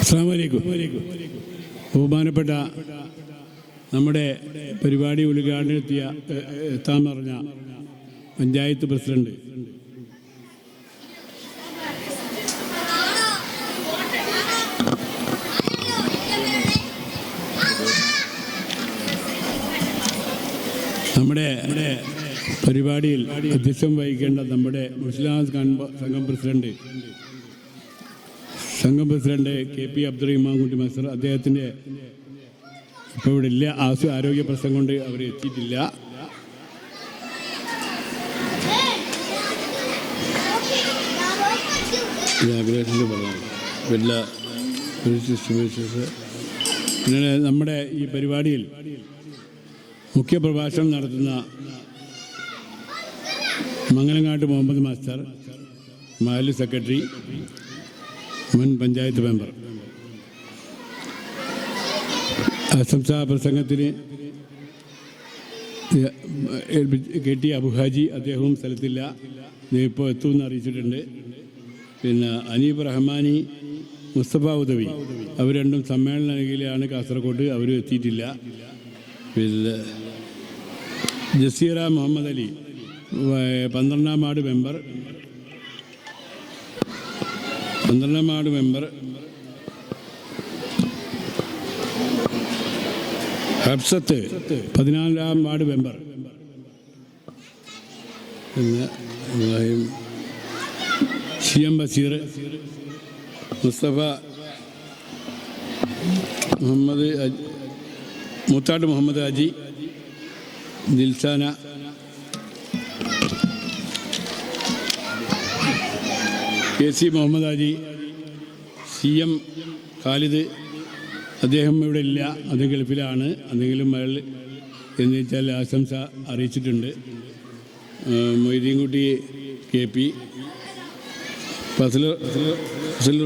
അസ്സലാമു അലൈക്കും. ബഹുമാനപ്പെട്ട നമ്മുടെ പരിപാടി ഉദ്ഘാടനത്തിയ എത്താൻ പറഞ്ഞ പഞ്ചായത്ത് പ്രസിഡന്റ്, നമ്മുടെ പരിപാടിയിൽ അധ്യക്ഷം വഹിക്കേണ്ട നമ്മുടെ മുസ്ലിം സംഘം പ്രസിഡന്റ് KP അബ്ദുറഹിമാൻ കുട്ടി മാസ്റ്റർ, അദ്ദേഹത്തിൻ്റെ ഇപ്പോൾ ഇവിടെ ഇല്ല, ആരോഗ്യ പ്രശ്നം കൊണ്ട് അവർ എത്തിയിട്ടില്ല. പിന്നെ നമ്മുടെ ഈ പരിപാടിയിൽ മുഖ്യപ്രഭാഷണം നടത്തുന്ന മംഗലങ്ങാട്ട് മുഹമ്മദ് മാസ്റ്റർ, മഹല്ല് സെക്രട്ടറി, മുൻ പഞ്ചായത്ത് മെമ്പർ. ആശംസാ പ്രസംഗത്തിന് KT അബുഹാജി, അദ്ദേഹവും സ്ഥലത്തില്ല, ഇപ്പോൾ എത്തുമെന്ന് അറിയിച്ചിട്ടുണ്ട്. പിന്നെ അനീബ് റഹ്മാനി, മുസ്തഫ ഉദവി, അവർ രണ്ടും സമ്മേളന നൽകിയിലാണ് കാസർഗോഡ്, അവർ എത്തിയിട്ടില്ല. പിന്നെ ജസീറ മുഹമ്മദ് അലി, 12ാം വാർഡ് മെമ്പർ. ഹബ്സത്ത്, 14ാം വാർഡ് മെമ്പർ. പിന്നെ CM Basheer, Mustafa Muhammad, Moothattu Muhammad Haji, Dilsana, KC Muhammad Haji, CM Khalid, അദ്ദേഹം ഇവിടെ ഇല്ല, അത് ഗൾഫിലാണ്. എന്തെങ്കിലും അയാൾ എന്ന് വെച്ചാൽ ആശംസ അറിയിച്ചിട്ടുണ്ട്. മൊയ്തീൻകുട്ടി KP, ഫസലുർ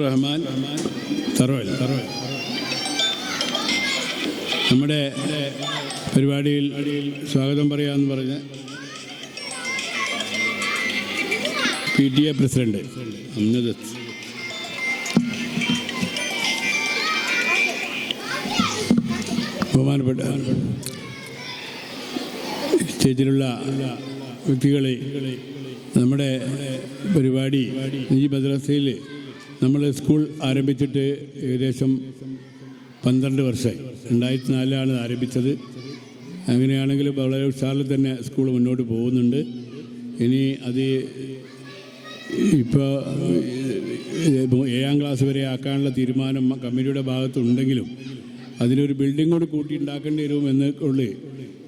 റഹ്മാൻ തറവൽ. നമ്മുടെ പരിപാടിയിൽ സ്വാഗതം പറയാമെന്ന് പറഞ്ഞ് PTA പ്രസിഡന്റ് അംനദ്, ബഹുമാനപ്പെട്ട സ്റ്റേജിലുള്ള വ്യക്തികളെ, നമ്മുടെ പരിപാടി ഈ മദ്രസയിൽ നമ്മൾ സ്കൂൾ ആരംഭിച്ചിട്ട് ഏകദേശം 12 വർഷമായി. 2004 ആരംഭിച്ചത്. അങ്ങനെയാണെങ്കിൽ വളരെ ഉത്സാഹത്തിൽ തന്നെ സ്കൂൾ മുന്നോട്ട് പോകുന്നുണ്ട്. ഇനി അത് ഇപ്പോൾ 7ാം ക്ലാസ് വരെ ആക്കാനുള്ള തീരുമാനം കമ്മിറ്റിയുടെ ഭാഗത്തുണ്ടെങ്കിലും അതിനൊരു ബിൽഡിംഗ് കൂടി കൂട്ടിയുണ്ടാക്കേണ്ടി വരുമെന്ന് ഉള്ളു.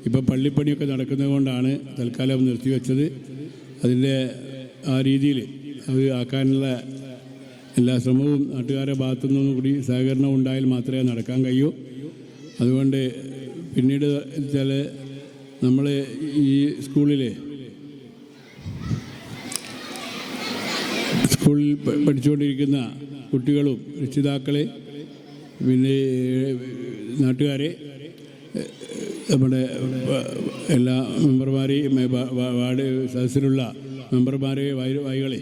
ഇപ്പോൾ പള്ളിപ്പണിയൊക്കെ നടക്കുന്നത് കൊണ്ടാണ് തൽക്കാലം നിർത്തിവെച്ചത്. അതിൻ്റെ ആ രീതിയിൽ അത് ആക്കാനുള്ള എല്ലാ ശ്രമവും നാട്ടുകാരുടെ ഭാഗത്തു നിന്നും കൂടി സഹകരണം ഉണ്ടായാൽ മാത്രമേ നടക്കാൻ കഴിയൂ. അതുകൊണ്ട് പിന്നീട് വെച്ചാൽ നമ്മൾ ഈ സ്കൂളിൽ പഠിച്ചുകൊണ്ടിരിക്കുന്ന കുട്ടികളും രക്ഷിതാക്കളെ, പിന്നെ നാട്ടുകാരെ, നമ്മുടെ എല്ലാ മെമ്പർമാരെയും, വാർഡ് സദസ്സിലുള്ള മെമ്പർമാരെ, വൈകളെ,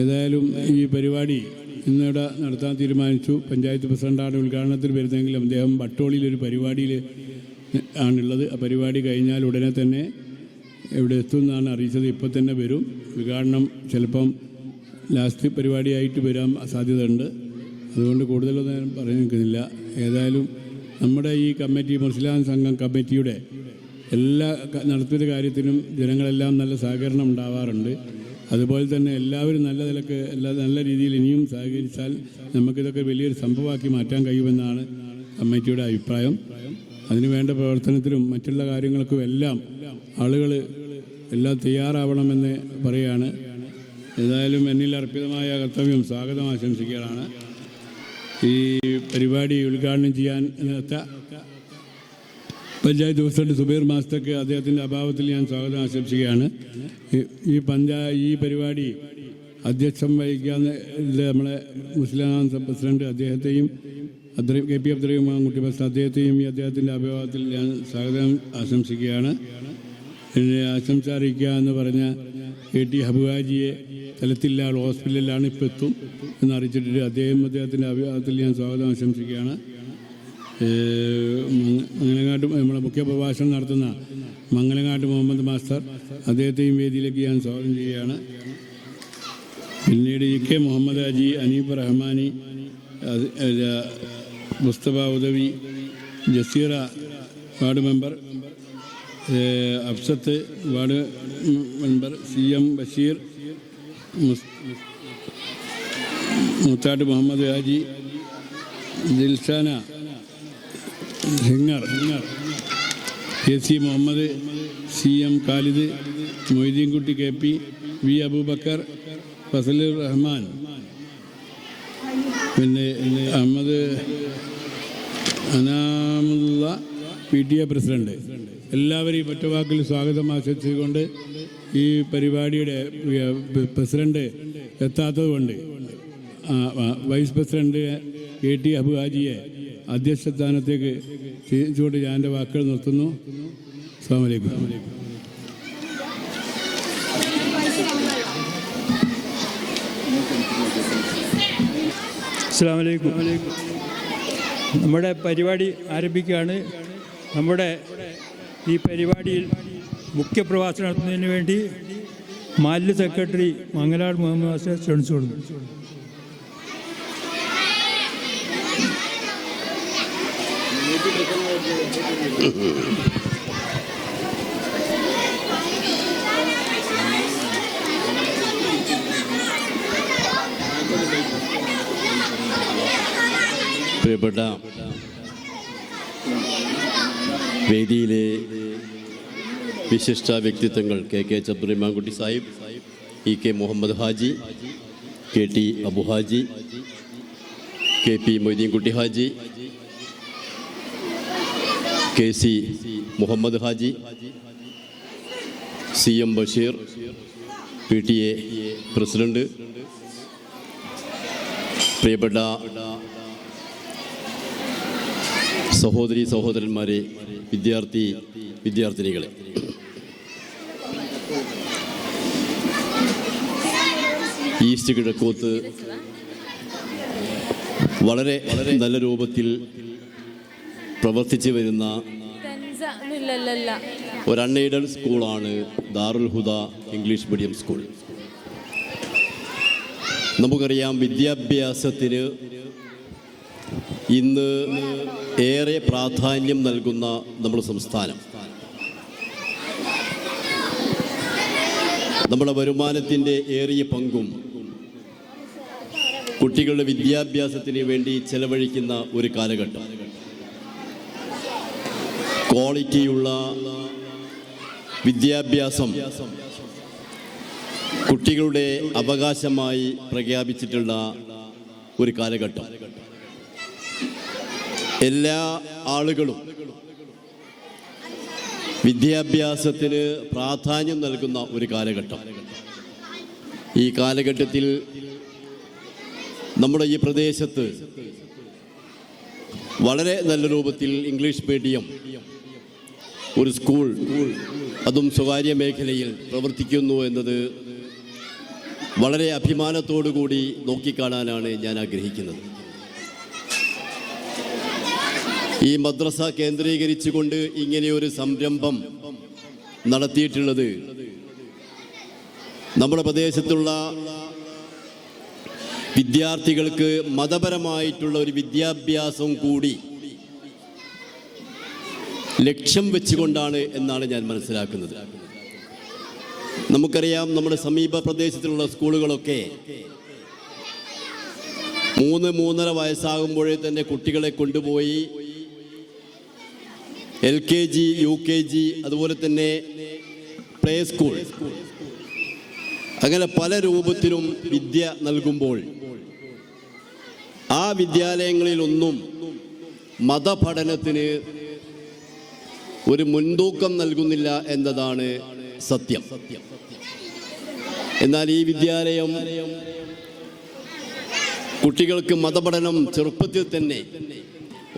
ഏതായാലും ഈ പരിപാടി ഇന്നിവിടെ നടത്താൻ തീരുമാനിച്ചു. പഞ്ചായത്ത് പ്രസിഡൻ്റാണ് ഉദ്ഘാടനത്തിൽ വരുന്നതെങ്കിലും അദ്ദേഹം ബട്ടോളിയിലൊരു പരിപാടിയിൽ ആണുള്ളത്. ആ പരിപാടി കഴിഞ്ഞാൽ ഉടനെ തന്നെ ഇവിടെ എത്തുമെന്നാണ് അറിയിച്ചത്. ഇപ്പോൾ തന്നെ വരും. ഉദ്ഘാടനം ചിലപ്പം ലാസ്റ്റ് പരിപാടിയായിട്ട് വരാൻ സാധ്യതയുണ്ട്. അതുകൊണ്ട് കൂടുതലൊന്നും ഞാൻ പറയാൻ നിൽക്കുന്നില്ല. ഏതായാലും നമ്മുടെ ഈ കമ്മിറ്റി, മുസ്ലിം സംഘം കമ്മിറ്റിയുടെ എല്ലാ നടത്തിയ കാര്യത്തിനും ജനങ്ങളെല്ലാം നല്ല സഹകരണം ഉണ്ടാവാറുണ്ട്. അതുപോലെ തന്നെ എല്ലാവരും നല്ല നിലക്ക് നല്ല രീതിയിൽ ഇനിയും സഹകരിച്ചാൽ നമുക്കിതൊക്കെ വലിയൊരു സംഭവമാക്കി മാറ്റാൻ കഴിയുമെന്നാണ് കമ്മിറ്റിയുടെ അഭിപ്രായം. അതിനുവേണ്ട പ്രവർത്തനത്തിനും മറ്റുള്ള കാര്യങ്ങൾക്കും എല്ലാം ആളുകൾ എല്ലാം തയ്യാറാവണമെന്ന് പറയുകയാണ്. ഏതായാലും എന്നിൽ അർപ്പിതമായ കർത്തവ്യം സ്വാഗതം ആശംസിക്കുകയാണ്. ഈ പരിപാടി ഉദ്ഘാടനം ചെയ്യാൻ പഞ്ചായത്ത് പ്രസിഡന്റ് സുബൈർ മാസ്റ്റർക്ക് അദ്ദേഹത്തിൻ്റെ അഭാവത്തിൽ ഞാൻ സ്വാഗതം ആശംസിക്കുകയാണ്. ഈ പരിപാടി അധ്യക്ഷം വഹിക്കാൻ നമ്മളെ മുസ്ലിം പ്രസിഡന്റ് അദ്ദേഹത്തെയും KP അബ്ദുറഹിമാൻ കുട്ടി മാസ്റ്റർ അദ്ദേഹത്തെയും ഈ അദ്ദേഹത്തിൻ്റെ അഭിഭാവത്തിൽ ഞാൻ സ്വാഗതം ആശംസിക്കുകയാണ്. പിന്നെ ആശംസ അറിയിക്കുക എന്ന് പറഞ്ഞ KT ഹബുഹാജിയെ സ്ഥലത്തില്ല, ഹോസ്പിറ്റലിലാണ്, ഇപ്പോൾ എത്തും എന്നറിയിച്ചിട്ട് അദ്ദേഹത്തിൻ്റെ അഭിഭാഷത്തിൽ ഞാൻ സ്വാഗതം ആശംസിക്കുകയാണ്. മംഗലങ്ങാട്ട് നമ്മളെ മുഖ്യ പ്രഭാഷണം നടത്തുന്ന മംഗലങ്ങാട്ട് മുഹമ്മദ് മാസ്റ്റർ, അദ്ദേഹത്തെയും വേദിയിലേക്ക് ഞാൻ സ്വാഗതം ചെയ്യുകയാണ്. പിന്നീട് E K Muhammad Haji, Aneef Rahmani, Mustafa Udavi, Jaseera ward member, Afsath ward member, CM Basheer, Muthattu Muhammad Haji, Dilshana singer, KC Muhammad, CM Khalid, Moideenkutty KP, V Abubakker, Fazlur Rahman, പിന്നെ അഹമ്മദ് അനാമുള്ള PTA പ്രസിഡന്റ്, എല്ലാവരെയും ഒറ്റവാക്കിൽ സ്വാഗതം ആശംസിച്ചുകൊണ്ട് ഈ പരിപാടിയുടെ പ്രസിഡന്റ് എത്താത്തത് കൊണ്ട് വൈസ് പ്രസിഡന്റ് KT അബു ഹാജിയെ അധ്യക്ഷ സ്ഥാനത്തേക്ക് ക്ഷണിച്ചുകൊണ്ട് ഞാൻ എൻ്റെ വാക്കുകൾ നിർത്തുന്നു. അസ്സലാമു അലൈക്കും. അസ്സലാമു അലൈക്കും. നമ്മുടെ പരിപാടി ആരംഭിക്കുകയാണ്. നമ്മുടെ ഈ പരിപാടിയിൽ മുഖ്യപ്രഭാഷണം നടത്തുന്നതിന് വേണ്ടി മാലിന്യ സെക്രട്ടറി മംഗലാട് മുഹമ്മദ് മാസ്റ്റർ ക്ഷണിച്ചു കൊടുക്കുന്നു. പ്രിയപ്പെട്ട വേദിയിലെ വിശിഷ്ട വ്യക്തിത്വങ്ങൾ KK Abdurahimankutty Sahib, EK Muhammad Haji, KT Abu Haji, KP Moideenkutty Haji, KC Muhammad Haji, CM Basheer, PTA president, പ്രിയപ്പെട്ട സഹോദരി സഹോദരന്മാരെ, വിദ്യാർത്ഥിനികളെ, ഈസ്റ്റ് കിഴക്കോത്ത് വളരെ നല്ല രൂപത്തിൽ പ്രവർത്തിച്ചു വരുന്ന ഒരു അൺഎയ്ഡഡ് സ്കൂളാണ് ദാറുൽ ഹുദ ഇംഗ്ലീഷ് മീഡിയം സ്കൂൾ. നമുക്കറിയാം, വിദ്യാഭ്യാസത്തിന് ഇന്ന് ഏറെ പ്രാധാന്യം നൽകുന്ന നമ്മുടെ സംസ്ഥാനം. നമ്മുടെ വരുമാനത്തിൻ്റെ ഏറിയ പങ്കും കുട്ടികളുടെ വിദ്യാഭ്യാസത്തിന് വേണ്ടി ചെലവഴിക്കുന്ന ഒരു കാലഘട്ടം. ക്വാളിറ്റിയുള്ള വിദ്യാഭ്യാസം കുട്ടികളുടെ അവകാശമായി പ്രഖ്യാപിച്ചിട്ടുള്ള ഒരു കാലഘട്ടം. എല്ലാ ആളുകളും വിദ്യാഭ്യാസത്തിന് പ്രാധാന്യം നൽകുന്ന ഒരു കാലഘട്ടം. ഈ കാലഘട്ടത്തിൽ നമ്മുടെ ഈ പ്രദേശത്ത് വളരെ നല്ല രൂപത്തിൽ ഇംഗ്ലീഷ് മീഡിയം ഒരു സ്കൂൾ, അതും സ്വകാര്യ മേഖലയിൽ പ്രവർത്തിക്കുന്നു എന്നത് വളരെ അഭിമാനത്തോടു കൂടി നോക്കിക്കാണാനാണ് ഞാൻ ആഗ്രഹിക്കുന്നത്. ഈ മദ്രസ കേന്ദ്രീകരിച്ചുകൊണ്ട് ഇങ്ങനെയൊരു സംരംഭം നടത്തിയിട്ടുള്ളത് നമ്മുടെ പ്രദേശത്തുള്ള വിദ്യാർത്ഥികൾക്ക് മതപരമായിട്ടുള്ള ഒരു വിദ്യാഭ്യാസം കൂടി ലക്ഷ്യം വെച്ചുകൊണ്ടാണ് എന്നാണ് ഞാൻ മനസ്സിലാക്കുന്നത്. നമുക്കറിയാം, നമ്മുടെ സമീപ പ്രദേശത്തുള്ള സ്കൂളുകളൊക്കെ 3-3.5 വയസ്സാകുമ്പോഴേ തന്നെ കുട്ടികളെ കൊണ്ടുപോയി LKG, UKG, അതുപോലെ തന്നെ പ്ലേ സ്കൂൾ, അങ്ങനെ പല രൂപത്തിലും വിദ്യ നൽകുമ്പോൾ ആ വിദ്യാലയങ്ങളിലൊന്നും മതപഠനത്തിന് ഒരു മുൻതൂക്കം നൽകുന്നില്ല എന്നതാണ് സത്യം. എന്നാൽ ഈ വിദ്യാലയം കുട്ടികൾക്ക് മതപഠനം ചെറുപ്പത്തിൽ തന്നെ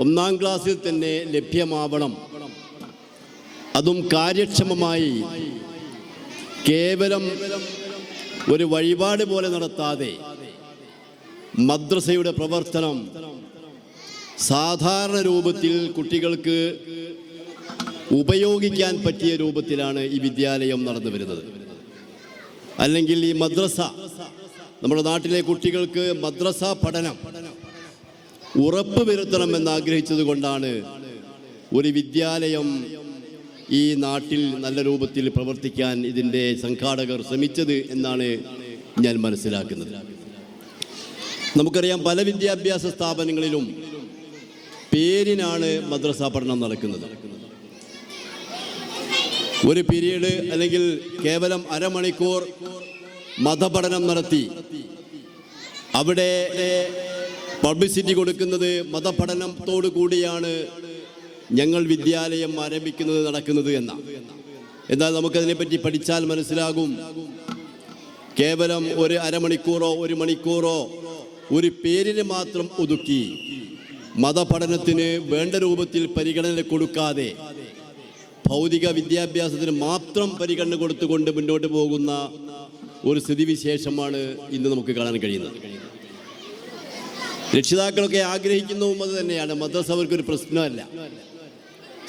1-ാം ക്ലാസ്സിൽ തന്നെ ലഭ്യമാവണം, അതും കാര്യക്ഷമമായി. കേവലം ഒരു വഴിപാട് പോലെ നടത്താതെ മദ്രസയുടെ പ്രവർത്തനം സാധാരണ രൂപത്തിൽ കുട്ടികൾക്ക് ഉപയോഗിക്കാൻ പറ്റിയ രൂപത്തിലാണ് ഈ വിദ്യാലയം നടന്നു വരുന്നത്. അല്ലെങ്കിൽ ഈ മദ്രസ, നമ്മുടെ നാട്ടിലെ കുട്ടികൾക്ക് മദ്രസ പഠനം ഉറപ്പ് വരുത്തണം എന്നാഗ്രഹിച്ചത് കൊണ്ടാണ് ഒരു വിദ്യാലയം ഈ നാട്ടിൽ നല്ല രൂപത്തിൽ പ്രവർത്തിക്കാൻ ഇതിൻ്റെ സംഘാടകർ ശ്രമിച്ചത് എന്നാണ് ഞാൻ മനസ്സിലാക്കുന്നത്. നമുക്കറിയാം, പല വിദ്യാഭ്യാസ സ്ഥാപനങ്ങളിലും പേരിനാണ് മദ്രസ പഠനം നടക്കുന്നത്. ഒരു പീരീഡ് അല്ലെങ്കിൽ കേവലം അരമണിക്കൂർ മതപഠനം നടത്തി അവിടെ പബ്ലിസിറ്റി കൊടുക്കുന്നത് മതപഠനത്തോടു കൂടിയാണ് ഞങ്ങൾ വിദ്യാലയം ആരംഭിക്കുന്നത് നടക്കുന്നത് എന്നാൽ നമുക്കതിനെപ്പറ്റി പഠിച്ചാൽ മനസ്സിലാകും, കേവലം ഒരു അരമണിക്കൂറോ ഒരു മണിക്കൂറോ ഒരു പേരിന് മാത്രം ഒതുക്കി മതപഠനത്തിന് വേണ്ട രൂപത്തിൽ പരിഗണന കൊടുക്കാതെ ഭൗതിക വിദ്യാഭ്യാസത്തിന് മാത്രം പരിഗണന കൊടുത്തുകൊണ്ട് മുന്നോട്ട് പോകുന്ന ഒരു സ്ഥിതിവിശേഷമാണ് ഇന്ന് നമുക്ക് കാണാൻ കഴിയുന്നത്. രക്ഷിതാക്കളൊക്കെ ആഗ്രഹിക്കുന്നതും അത് തന്നെയാണ്. മദ്രസ അവർക്കൊരു പ്രശ്നമല്ല.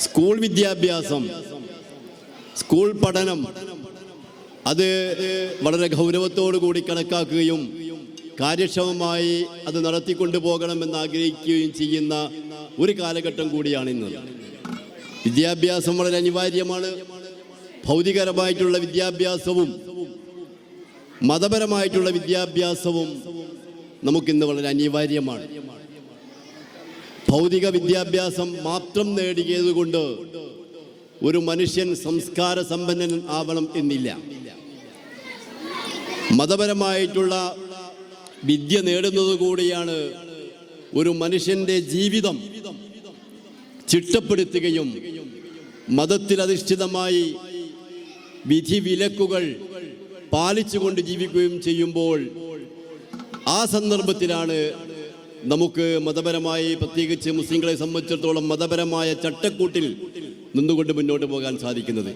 സ്കൂൾ വിദ്യാഭ്യാസം, സ്കൂൾ പഠനം അത് വളരെ ഗൗരവത്തോടു കൂടി കണക്കാക്കുകയും കാര്യക്ഷമമായി അത് നടത്തിക്കൊണ്ടുപോകണമെന്ന് ആഗ്രഹിക്കുകയും ചെയ്യുന്ന ഒരു കാലഘട്ടം കൂടിയാണ് ഇന്ന്. വിദ്യാഭ്യാസം വളരെ അനിവാര്യമാണ്. ഭൗതികപരമായിട്ടുള്ള വിദ്യാഭ്യാസവും മതപരമായിട്ടുള്ള വിദ്യാഭ്യാസവും നമുക്കിന്ന് വളരെ അനിവാര്യമാണ്. ഭൗതിക വിദ്യാഭ്യാസം മാത്രം നേടിയതുകൊണ്ട് ഒരു മനുഷ്യൻ സംസ്കാര സമ്പന്നൻ ആവണം എന്നില്ല. മതപരമായിട്ടുള്ള വിദ്യ നേടുന്നത് കൂടിയാണ് ഒരു മനുഷ്യൻ്റെ ജീവിതം ചിട്ടപ്പെടുത്തുകയും മതത്തിൽ അധിഷ്ഠിതമായി വിധിവിലക്കുകൾ പാലിച്ചുകൊണ്ട് ജീവിക്കുകയും ചെയ്യുമ്പോൾ ആ സന്ദർഭത്തിലാണ് നമുക്ക് മതപരമായി, പ്രത്യേകിച്ച് മുസ്ലിങ്ങളെ സംബന്ധിച്ചിടത്തോളം മതപരമായ ചട്ടക്കൂട്ടിൽ നിന്നുകൊണ്ട് മുന്നോട്ട് പോകാൻ സാധിക്കുന്നത്.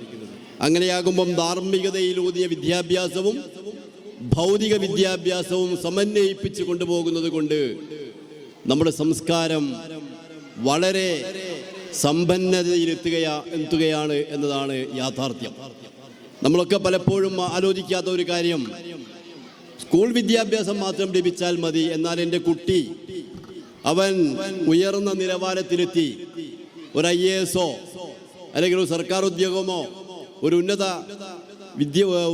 അങ്ങനെയാകുമ്പം ധാർമ്മികതയിലൂന്നിയ വിദ്യാഭ്യാസവും ഭൗതിക വിദ്യാഭ്യാസവും സമന്വയിപ്പിച്ച് കൊണ്ടുപോകുന്നത് കൊണ്ട് നമ്മുടെ സംസ്കാരം വളരെ സമ്പന്നതയിലെത്തുകയാണ് എന്നതാണ് യാഥാർത്ഥ്യം. നമ്മളൊക്കെ പലപ്പോഴും ആലോചിക്കാത്ത ഒരു കാര്യം, സ്കൂൾ വിദ്യാഭ്യാസം മാത്രം ലഭിച്ചാൽ മതി, എന്നാൽ എൻ്റെ കുട്ടി അവൻ ഉയർന്ന നിലവാരത്തിലെത്തി ഒരു IAS അല്ലെങ്കിൽ ഒരു സർക്കാർ ഉദ്യോഗമോ ഒരു ഉന്നത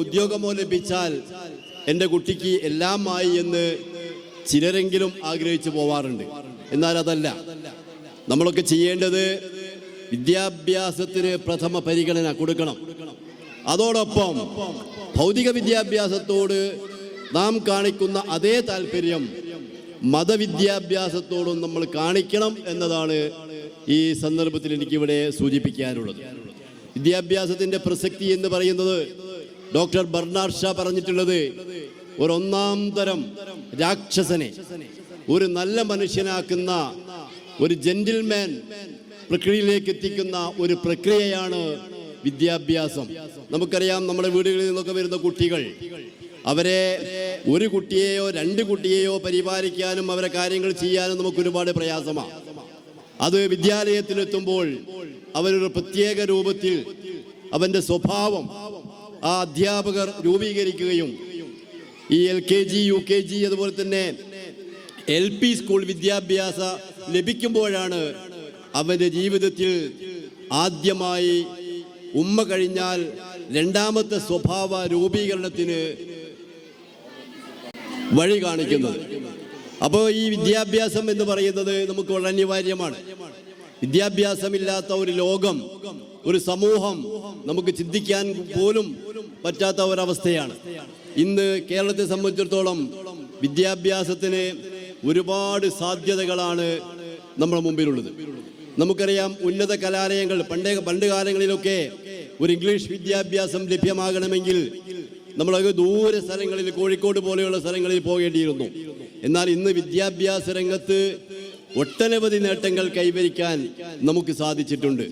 ഉദ്യോഗമോ ലഭിച്ചാൽ എൻ്റെ കുട്ടിക്ക് എല്ലാമായി എന്ന് ചിലരെങ്കിലും ആഗ്രഹിച്ചു പോവാറുണ്ട്. എന്നാൽ അതല്ല. നമ്മളൊക്കെ ചെയ്യേണ്ടത് വിദ്യാഭ്യാസത്തിന് പ്രഥമ പരിഗണന കൊടുക്കണം. അതോടൊപ്പം ഭൗതിക വിദ്യാഭ്യാസത്തോട് നാം കാണിക്കുന്ന അതേ താല്പര്യം മതവിദ്യാഭ്യാസത്തോടും നമ്മൾ കാണിക്കണം എന്നതാണ് ഈ സന്ദർഭത്തിൽ എനിക്കിവിടെ സൂചിപ്പിക്കാനുള്ളത്. വിദ്യാഭ്യാസത്തിൻ്റെ പ്രസക്തി എന്ന് പറയുന്നത് ഡോക്ടർ ബർണാഡ് ഷാ പറഞ്ഞിട്ടുള്ളത്, ഒരൊന്നാം തരം രാക്ഷസനെ ഒരു നല്ല മനുഷ്യനാക്കുന്ന, ഒരു ജെന്റിൽമാൻ പ്രക്രിയയിലേക്ക് എത്തിക്കുന്ന ഒരു പ്രക്രിയയാണ് വിദ്യാഭ്യാസം. നമുക്കറിയാം, നമ്മുടെ വീടുകളിൽ നിന്നൊക്കെ വരുന്ന കുട്ടികൾ, അവരെ ഒരു കുട്ടിയെയോ രണ്ട് കുട്ടിയെയോ പരിപാലിക്കാനും അവരെ കാര്യങ്ങൾ ചെയ്യാനും നമുക്ക് ഒരുപാട് പ്രയാസമാണ്. അത് വിദ്യാലയത്തിലെത്തുമ്പോൾ അവരൊരു പ്രത്യേക രൂപത്തിൽ അവൻ്റെ സ്വഭാവം ആ അധ്യാപകർ രൂപീകരിക്കുകയും ഈ LKG UKG അതുപോലെ തന്നെ LP സ്കൂൾ വിദ്യാഭ്യാസം ലഭിക്കുമ്പോഴാണ് അവൻ്റെ ജീവിതത്തിൽ ആദ്യമായി ഉമ്മ കഴിഞ്ഞാൽ രണ്ടാമത്തെ സ്വഭാവ രൂപീകരണത്തിന് വഴി കാണിക്കുന്നത്. അപ്പോൾ ഈ വിദ്യാഭ്യാസം എന്ന് പറയുന്നത് നമുക്ക് വളരെ അനിവാര്യമാണ്. വിദ്യാഭ്യാസമില്ലാത്ത ഒരു ലോകം, ഒരു സമൂഹം നമുക്ക് ചിന്തിക്കാൻ പോലും പറ്റാത്ത ഒരവസ്ഥയാണ്. ഇന്ന് കേരളത്തെ സംബന്ധിച്ചിടത്തോളം വിദ്യാഭ്യാസത്തിന് ഒരുപാട് സാധ്യതകളാണ് നമ്മുടെ മുമ്പിലുള്ളത്. നമുക്കറിയാം, ഉന്നത കലാലയങ്ങൾ പണ്ട് കാലങ്ങളിലൊക്കെ ഒരു ഇംഗ്ലീഷ് വിദ്യാഭ്യാസം ലഭ്യമാകണമെങ്കിൽ നമ്മളൊക്കെ ദൂര സ്ഥലങ്ങളിൽ, കോഴിക്കോട് പോലെയുള്ള സ്ഥലങ്ങളിൽ പോകേണ്ടിയിരുന്നു. എന്നാൽ ഇന്ന് വിദ്യാഭ്യാസ രംഗത്ത് ഒട്ടനവധി നേട്ടങ്ങൾ കൈവരിക്കാൻ നമുക്ക് സാധിച്ചിട്ടുണ്ട്.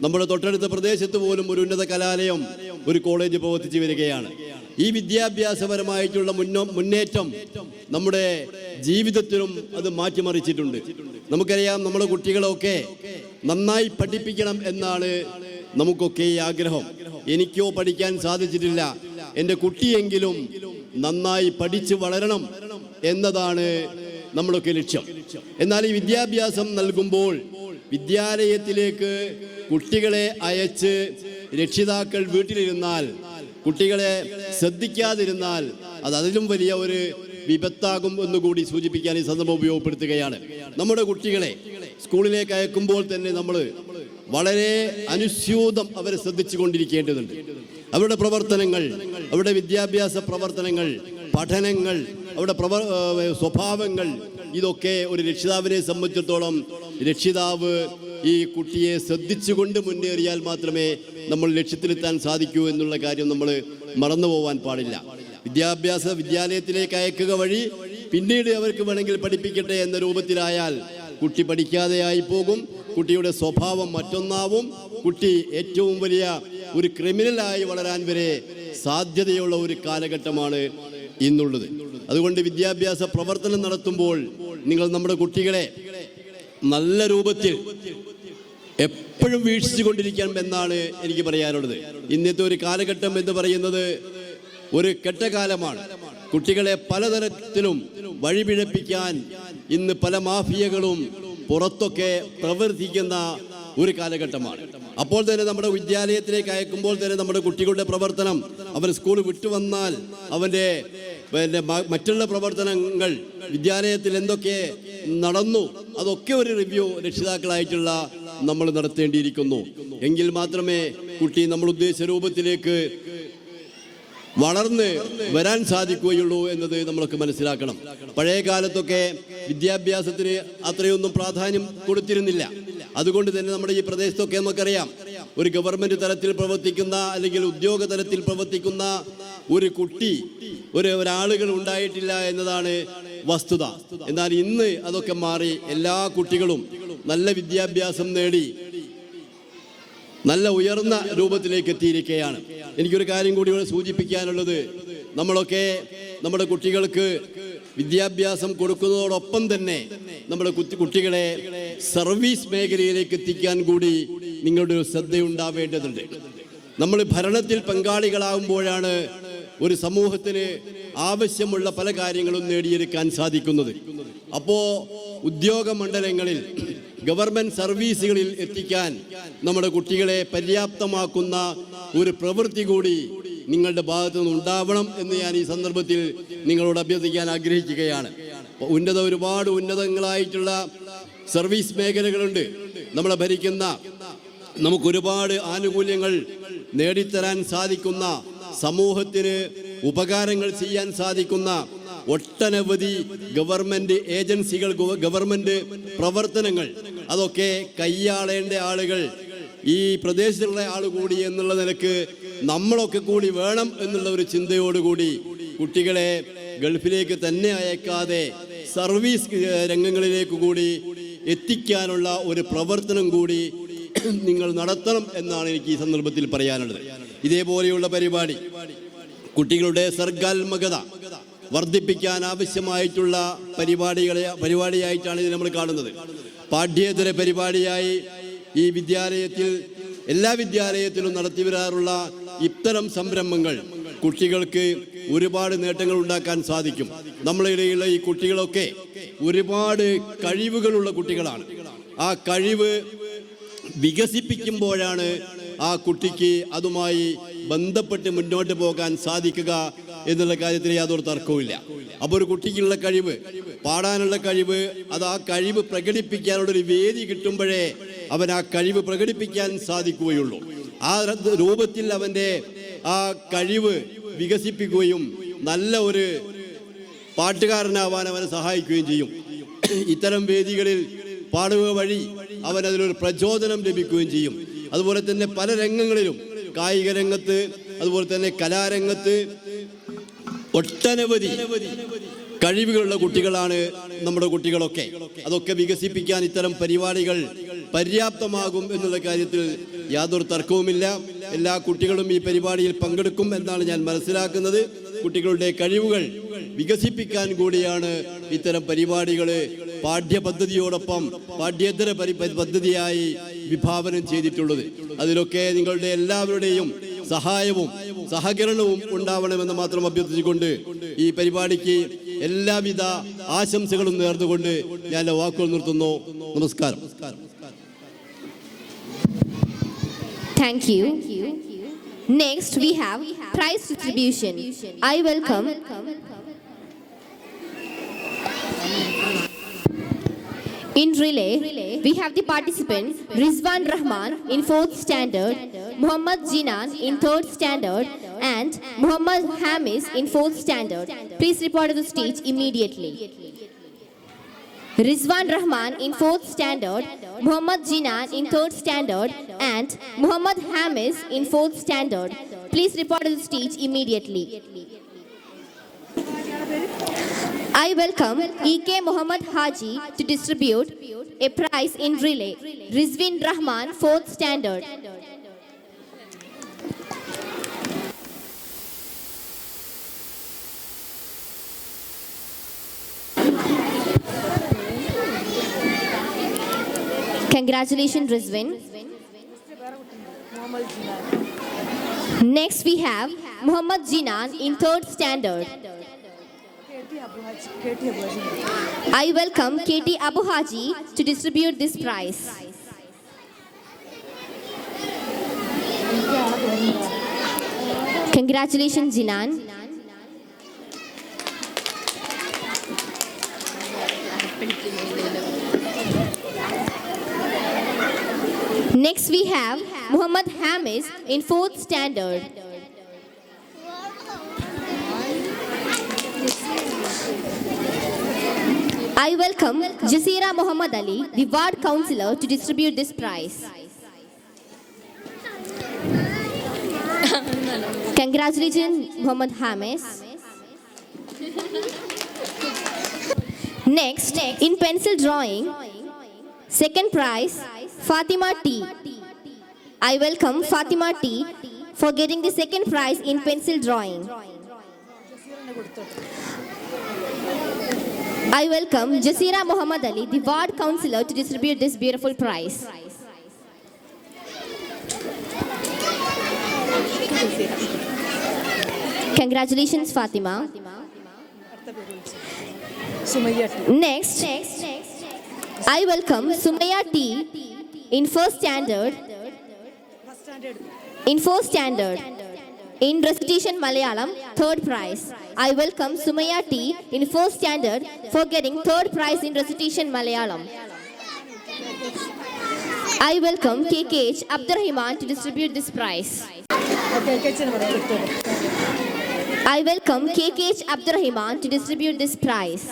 നമ്മുടെ തൊട്ടടുത്ത പ്രദേശത്ത് പോലും ഒരു ഉന്നത കലാലയം, ഒരു കോളേജ് പ്രവർത്തിച്ചു വരികയാണ്. ഈ വിദ്യാഭ്യാസപരമായിട്ടുള്ള മുന്നേറ്റം നമ്മുടെ ജീവിതത്തിലും അത് മാറ്റിമറിച്ചിട്ടുണ്ട്. നമുക്കറിയാം, നമ്മുടെ കുട്ടികളൊക്കെ നന്നായി പഠിപ്പിക്കണം എന്നാണ് നമുക്കൊക്കെ ഈ ആഗ്രഹം. എനിക്കോ പഠിക്കാൻ സാധിച്ചിട്ടില്ല, എൻ്റെ കുട്ടിയെങ്കിലും നന്നായി പഠിച്ച് വളരണം എന്നതാണ് നമ്മളൊക്കെ ലക്ഷ്യം. എന്നാൽ ഈ വിദ്യാഭ്യാസം നൽകുമ്പോൾ വിദ്യാലയത്തിലേക്ക് കുട്ടികളെ അയച്ച് രക്ഷിതാക്കൾ വീട്ടിലിരുന്നാൽ, കുട്ടികളെ ശ്രദ്ധിക്കാതിരുന്നാൽ അത് അതിലും വലിയ ഒരു വിപത്താകും എന്നുകൂടി സൂചിപ്പിക്കാൻ ഈ സന്ദർഭം ഉപയോഗപ്പെടുത്തുകയാണ്. നമ്മുടെ കുട്ടികളെ സ്കൂളിലേക്ക് അയക്കുമ്പോൾ തന്നെ നമ്മൾ വളരെ അനുസ്യൂതം അവരെ ശ്രദ്ധിച്ചു കൊണ്ടിരിക്കേണ്ടതുണ്ട്. അവരുടെ പ്രവർത്തനങ്ങൾ, അവരുടെ വിദ്യാഭ്യാസ പ്രവർത്തനങ്ങൾ, പഠനങ്ങൾ, അവരുടെ സ്വഭാവങ്ങൾ, ഇതൊക്കെ ഒരു രക്ഷിതാവിനെ സംബന്ധിച്ചിടത്തോളം രക്ഷിതാവ് ഈ കുട്ടിയെ ശ്രദ്ധിച്ചുകൊണ്ട് മുന്നേറിയാൽ മാത്രമേ നമ്മൾ ലക്ഷ്യത്തിലെത്താൻ സാധിക്കൂ എന്നുള്ള കാര്യം നമ്മൾ മറന്നു പോകാൻ പാടില്ല. വിദ്യാലയത്തിലേക്ക് അയക്കുക വഴി പിന്നീട് അവർക്ക് വേണമെങ്കിൽ പഠിപ്പിക്കട്ടെ എന്ന രൂപത്തിലായാൽ കുട്ടി പഠിക്കാതെയായി പോകും, കുട്ടിയുടെ സ്വഭാവം മറ്റൊന്നാവും, കുട്ടി ഏറ്റവും വലിയ ഒരു ക്രിമിനലായി വളരാൻ വരെ സാധ്യതയുള്ള ഒരു കാലഘട്ടമാണ് ഇന്നുള്ളത്. അതുകൊണ്ട് വിദ്യാഭ്യാസ പ്രവർത്തനം നടത്തുമ്പോൾ നിങ്ങൾ നമ്മുടെ കുട്ടികളെ നല്ല രൂപത്തിൽ എപ്പോഴും വീക്ഷിച്ചു കൊണ്ടിരിക്കണം എന്നാണ് എനിക്ക് പറയാനുള്ളത്. ഇന്നത്തെ ഒരു കാലഘട്ടം എന്ന് പറയുന്നത് ഒരു കെട്ടകാലമാണ്. കുട്ടികളെ പലതരത്തിലും വഴിപിഴപ്പിക്കാൻ ഇന്ന് പല മാഫിയകളും പുറത്തൊക്കെ പ്രവർത്തിക്കുന്ന ഒരു കാലഘട്ടമാണ്. അപ്പോൾ തന്നെ നമ്മുടെ വിദ്യാലയത്തിലേക്ക് അയക്കുമ്പോൾ തന്നെ നമ്മുടെ കുട്ടികളുടെ പ്രവർത്തനം, അവൻ സ്കൂൾ വിട്ടുവന്നാൽ അവൻ്റെ മറ്റുള്ള പ്രവർത്തനങ്ങൾ, വിദ്യാലയത്തിൽ എന്തൊക്കെ നടന്നു, അതൊക്കെ ഒരു റിവ്യൂ രക്ഷിതാക്കളായിട്ടുള്ള നമ്മൾ നടത്തേണ്ടിയിരിക്കുന്നു. എങ്കിൽ മാത്രമേ കുട്ടി നമ്മൾ ഉദ്ദേശിച്ച രൂപത്തിലേക്ക് വളർന്ന് വരാൻ സാധിക്കുകയുള്ളൂ എന്നത് നമ്മളൊക്കെ മനസ്സിലാക്കണം. പഴയ കാലത്തൊക്കെ വിദ്യാഭ്യാസത്തിന് അത്രയൊന്നും പ്രാധാന്യം കൊടുത്തിരുന്നില്ല. അതുകൊണ്ട് തന്നെ നമ്മുടെ ഈ പ്രദേശത്തൊക്കെ നമുക്കറിയാം, ഒരു ഗവൺമെൻറ് തലത്തിൽ പ്രവർത്തിക്കുന്ന അല്ലെങ്കിൽ ഉദ്യോഗ തലത്തിൽ പ്രവർത്തിക്കുന്ന ഒരു കുട്ടി ഒരാളുകൾ ഉണ്ടായിട്ടില്ല എന്നതാണ് വസ്തുത. എന്നാൽ ഇന്ന് അതൊക്കെ മാറി എല്ലാ കുട്ടികളും നല്ല വിദ്യാഭ്യാസം നേടി നല്ല ഉയർന്ന രൂപത്തിലേക്ക് എത്തിയിരിക്കുകയാണ്. എനിക്കൊരു കാര്യം കൂടി ഇവിടെ സൂചിപ്പിക്കാനുള്ളത്, നമ്മളൊക്കെ നമ്മുടെ കുട്ടികൾക്ക് വിദ്യാഭ്യാസം കൊടുക്കുന്നതോടൊപ്പം തന്നെ നമ്മുടെ കുട്ടികളെ സർവീസ് മേഖലയിലേക്ക് എത്തിക്കാൻ കൂടി നിങ്ങളുടെ ഒരു ശ്രദ്ധയുണ്ടാവേണ്ടതുണ്ട്. നമ്മൾ ഭരണത്തിൽ പങ്കാളികളാകുമ്പോഴാണ് ഒരു സമൂഹത്തിന് ആവശ്യമുള്ള പല കാര്യങ്ങളും നേടിയെടുക്കാൻ സാധിക്കുന്നത്. അപ്പോൾ ഉദ്യോഗ മണ്ഡലങ്ങളിൽ, ഗവൺമെൻറ് സർവീസുകളിൽ എത്തിക്കാൻ നമ്മുടെ കുട്ടികളെ പര്യാപ്തമാക്കുന്ന ഒരു പ്രവൃത്തി കൂടി നിങ്ങളുടെ ഭാഗത്തു നിന്ന് ഉണ്ടാവണം എന്ന് ഞാൻ ഈ സന്ദർഭത്തിൽ നിങ്ങളോട് അഭ്യർത്ഥിക്കാൻ ആഗ്രഹിക്കുകയാണ്. ഒരുപാട് ഉന്നതങ്ങളായിട്ടുള്ള സർവീസ് മേഖലകളുണ്ട്. നമ്മളെ ഭരിക്കുന്ന, നമുക്കൊരുപാട് ആനുകൂല്യങ്ങൾ നേടിത്തരാൻ സാധിക്കുന്ന, സമൂഹത്തിന് ഉപകാരങ്ങൾ ചെയ്യാൻ സാധിക്കുന്ന ഒട്ടനവധി ഗവൺമെൻറ് ഏജൻസികൾ, ഗവൺമെൻറ് പ്രവർത്തനങ്ങൾ, അതൊക്കെ കൈയാളേണ്ട ആളുകൾ ഈ പ്രദേശത്തുള്ള ആൾ കൂടി എന്നുള്ള നിലക്ക് നമ്മളൊക്കെ കൂടി വേണം എന്നുള്ള ഒരു ചിന്തയോടുകൂടി കുട്ടികളെ ഗൾഫിലേക്ക് തന്നെ അയക്കാതെ സർവീസ് രംഗങ്ങളിലേക്ക് കൂടി എത്തിക്കാനുള്ള ഒരു പ്രവർത്തനം കൂടി നിങ്ങൾ നടത്തണം എന്നാണ് എനിക്ക് ഈ സന്ദർഭത്തിൽ പറയാനുള്ളത്. ഇതേപോലെയുള്ള പരിപാടി കുട്ടികളുടെ സർഗാത്മകത വർദ്ധിപ്പിക്കാൻ ആവശ്യമായിട്ടുള്ള പരിപാടിയായിട്ടാണ് ഇത് നമ്മൾ കാണുന്നത്. പാഠ്യേതര പരിപാടിയായി ഈ എല്ലാ വിദ്യാലയത്തിലും നടത്തി വരാറുള്ള ഇത്തരം സംരംഭങ്ങൾ കുട്ടികൾക്ക് ഒരുപാട് നേട്ടങ്ങൾ ഉണ്ടാക്കാൻ സാധിക്കും. നമ്മളിടയിലുള്ള ഈ കുട്ടികളൊക്കെ ഒരുപാട് കഴിവുകളുള്ള കുട്ടികളാണ്. ആ കഴിവ് വികസിപ്പിക്കുമ്പോഴാണ് ആ കുട്ടിക്ക് അതുമായി ബന്ധപ്പെട്ട് മുന്നോട്ട് പോകാൻ സാധിക്കുക എന്നുള്ള കാര്യത്തിൽ യാതൊരു തർക്കവുമില്ല. അപ്പോൾ ഒരു കുട്ടിക്കുള്ള കഴിവ്, പാടാനുള്ള കഴിവ്, അത് ആ കഴിവ് പ്രകടിപ്പിക്കാനുള്ളൊരു വേദി കിട്ടുമ്പോഴേ അവൻ ആ കഴിവ് പ്രകടിപ്പിക്കാൻ സാധിക്കുകയുള്ളൂ. ആ രൂപത്തിൽ അവൻ്റെ ആ കഴിവ് വികസിപ്പിക്കുകയും നല്ല ഒരു പാട്ടുകാരനാവാൻ അവനെ സഹായിക്കുകയും ചെയ്യും. ഇത്തരം വേദികളിൽ പാടുക വഴി അവനതിലൊരു പ്രചോദനം ലഭിക്കുകയും ചെയ്യും. അതുപോലെ തന്നെ പല രംഗങ്ങളിലും, കായിക രംഗത്ത്, അതുപോലെ തന്നെ കലാരംഗത്ത് ഒട്ടനവധി കഴിവുകളുള്ള കുട്ടികളാണ് നമ്മുടെ കുട്ടികളൊക്കെ. അതൊക്കെ വികസിപ്പിക്കാൻ ഇത്തരം പരിപാടികൾ പര്യാപ്തമാകും എന്നുള്ള കാര്യത്തിൽ യാതൊരു തർക്കവുമില്ല. എല്ലാ കുട്ടികളും ഈ പരിപാടിയിൽ പങ്കെടുക്കും എന്നാണ് ഞാൻ മനസ്സിലാക്കുന്നത്. കുട്ടികളുടെ കഴിവുകൾ വികസിപ്പിക്കാൻ കൂടിയാണ് ഇത്തരം പരിപാടികൾ പാഠ്യപദ്ധതിയോടൊപ്പം പാഠ്യേതര പദ്ധതിയായി വിഭാവനം ചെയ്തിട്ടുള്ളത്. അതിലൊക്കെ നിങ്ങളുടെ എല്ലാവരുടെയും സഹായവും സഹകരണവും ഉണ്ടാവണമെന്ന് മാത്രം അഭ്യർത്ഥിച്ചുകൊണ്ട് ഈ പരിപാടിക്ക് എല്ലാവിധ ആശംസകളും നേർന്നുകൊണ്ട് ഞാൻ വാക്കുകൾ നിർത്തുന്നു. നമസ്കാരം. Thank you. Next, we have prize distribution. I welcome in relay, we have the participants Rizwan Rahman in 4th standard, Muhammad Jinan in 3rd standard, and Muhammad Hamis in 4th standard. Please report to the stage immediately. Rizwan Rahman in 4th standard, Muhammad Jinan in 3rd standard, and Muhammad Hamis in 4th standard. Please report to the stage immediately. I welcome E.K. Muhammad Haji to distribute a prize in relay. Rizwan Rahman, 4th standard. Congratulations, Rizwan. Next, we have Muhammad Jinan in 3rd standard. I welcome KT Abu Haji to distribute this prize. Congratulations, Jinan. Next, we have Muhammad Hamis in 4th standard. I welcome Jasira Muhammad Ali, the ward councillor, to distribute this prize. Congratulations, Muhammad Hamis. Next, in pencil drawing, second prize, Fatima T. I welcome Fatima T for getting the second prize in pencil drawing. I welcome Jasira Muhammad Ali, the ward councillor, to distribute this beautiful prize. Congratulations, Fatima. Next, I welcome Sumaya T in 1st standard. In 4th standard. In recitation Malayalam, 3rd prize. I welcome Sumaya T in 4th standard for getting 3rd prize in recitation Malayalam. I welcome KKH Abdurrahman to distribute this prize. I welcome KKH Abdurrahman to distribute this prize.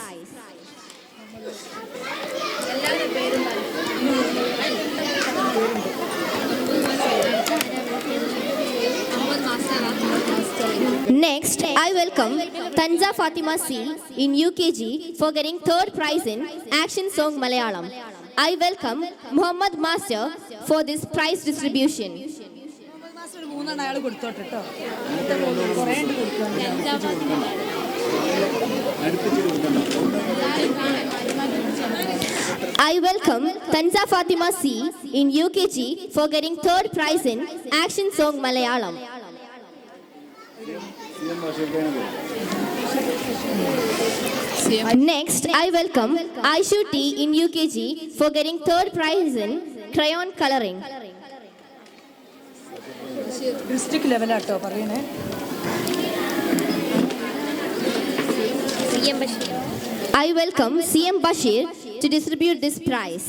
Next, I welcome Tanza Fatima C in UKG for getting 3rd prize in Action Song Malayalam. I welcome Muhammad Master for this prize distribution. I welcome Tanza Fatima C in UKG for getting 3rd prize in Action Song Malayalam. Next, I welcome Aishu T in UKG for getting 3rd prize in crayon coloring. District level atto parayane. I welcome CM Bashir to distribute this prize.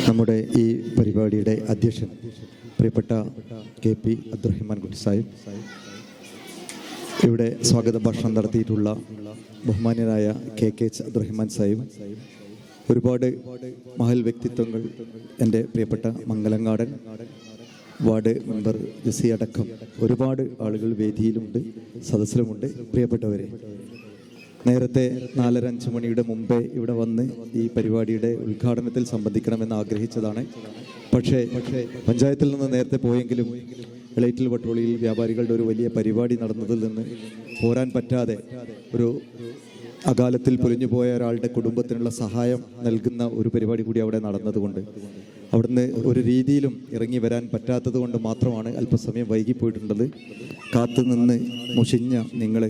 നമ്മുടെ ഈ പരിപാടിയുടെ അധ്യക്ഷൻ പ്രിയപ്പെട്ട KP Abdurahiman കുട്ടി സാഹിബ്, ഇവിടെ സ്വാഗത ഭാഷണം നടത്തിയിട്ടുള്ള ബഹുമാന്യനായ KK അബ്ദുറഹ്മാൻ സാഹിബ്, ഒരുപാട് മഹൽ വ്യക്തിത്വങ്ങൾ, എൻ്റെ പ്രിയപ്പെട്ട മംഗലങ്ങാടൻ വാർഡ് മെമ്പർ ജസി അടക്കം ഒരുപാട് ആളുകൾ വേദിയിലുണ്ട്, സദസ്സിലുമുണ്ട്. പ്രിയപ്പെട്ടവരെ, നേരത്തെ 4:30-5 മണിയുടെ മുമ്പേ ഇവിടെ വന്ന് ഈ പരിപാടിയുടെ ഉദ്ഘാടനത്തിൽ സംബന്ധിക്കണമെന്ന് ആഗ്രഹിച്ചതാണ്. പക്ഷേ പഞ്ചായത്തിൽ നിന്ന് നേരത്തെ പോയെങ്കിലും എളൈറ്റിൽ വട്ടോളിയിൽ വ്യാപാരികളുടെ ഒരു വലിയ പരിപാടി നടന്നതിൽ നിന്ന് പോരാൻ പറ്റാതെ ഒരു അകാലത്തിൽ പൊലിഞ്ഞുപോയ ഒരാളുടെ കുടുംബത്തിനുള്ള സഹായം നൽകുന്ന ഒരു പരിപാടി കൂടി അവിടെ നടന്നതുകൊണ്ട് അവിടുന്ന് ഒരു രീതിയിലും ഇറങ്ങി വരാൻ പറ്റാത്തത് കൊണ്ട് മാത്രമാണ് അല്പസമയം വൈകിപ്പോയിട്ടുള്ളത്. കാത്തുനിന്ന് മുഷിഞ്ഞ നിങ്ങൾ